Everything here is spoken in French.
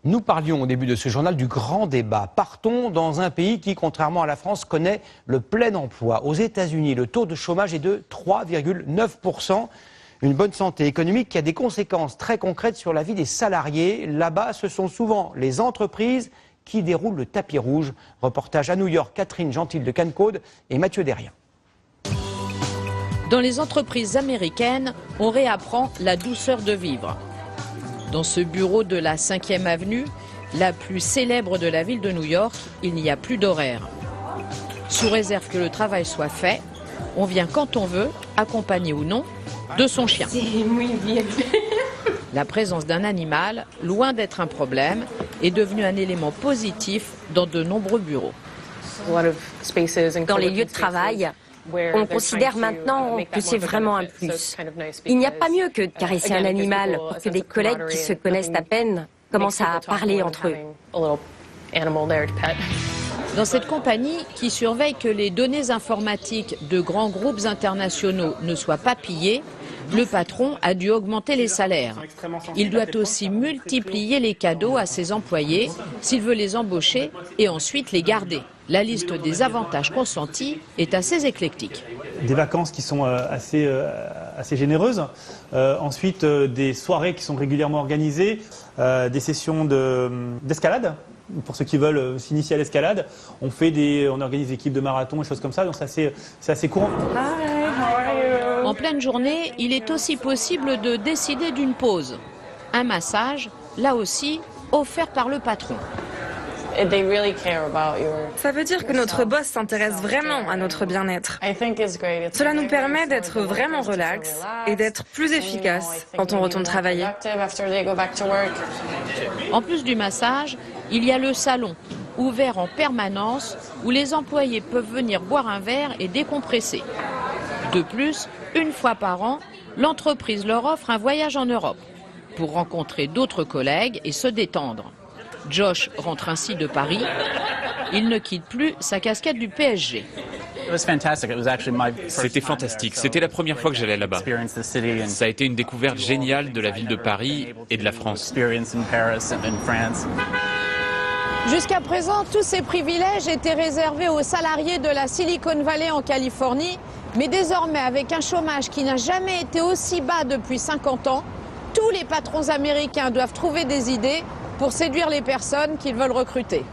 Nous parlions au début de ce journal du grand débat. Partons dans un pays qui, contrairement à la France, connaît le plein emploi. Aux États-Unis, le taux de chômage est de 3,9%. Une bonne santé économique qui a des conséquences très concrètes sur la vie des salariés. Là-bas, ce sont souvent les entreprises qui déroulent le tapis rouge. Reportage à New York, Catherine Gentil de Cancode et Mathieu Derrien. Dans les entreprises américaines, on réapprend la douceur de vivre. Dans ce bureau de la 5e avenue, la plus célèbre de la ville de New York, il n'y a plus d'horaire. Sous réserve que le travail soit fait, on vient quand on veut, accompagné ou non, de son chien. La présence d'un animal, loin d'être un problème, est devenue un élément positif dans de nombreux bureaux. Dans les lieux de travail, on considère maintenant que c'est vraiment un plus. Il n'y a pas mieux que de caresser un animal pour que des collègues qui se connaissent à peine commencent à parler entre eux. Dans cette compagnie qui surveille que les données informatiques de grands groupes internationaux ne soient pas pillées, le patron a dû augmenter les salaires. Il doit aussi multiplier les cadeaux à ses employés s'il veut les embaucher et ensuite les garder. La liste des avantages consentis est assez éclectique. Des vacances qui sont assez généreuses, ensuite des soirées qui sont régulièrement organisées, des sessions d'escalade. Pour ceux qui veulent s'initier à l'escalade, on organise des équipes de marathon et choses comme ça, donc c'est assez courant. En pleine journée, il est aussi possible de décider d'une pause. Un massage, là aussi, offert par le patron. Ça veut dire que notre boss s'intéresse vraiment à notre bien-être. Cela nous permet d'être vraiment relax et d'être plus efficace quand on retourne travailler. En plus du massage, il y a le salon, ouvert en permanence, où les employés peuvent venir boire un verre et décompresser. De plus, une fois par an, l'entreprise leur offre un voyage en Europe pour rencontrer d'autres collègues et se détendre. Josh rentre ainsi de Paris. Il ne quitte plus sa casquette du PSG. C'était fantastique. C'était la première fois que j'allais là-bas. Ça a été une découverte géniale de la ville de Paris et de la France. Jusqu'à présent, tous ces privilèges étaient réservés aux salariés de la Silicon Valley en Californie. Mais désormais, avec un chômage qui n'a jamais été aussi bas depuis 50 ans, tous les patrons américains doivent trouver des idées pour séduire les personnes qu'ils veulent recruter.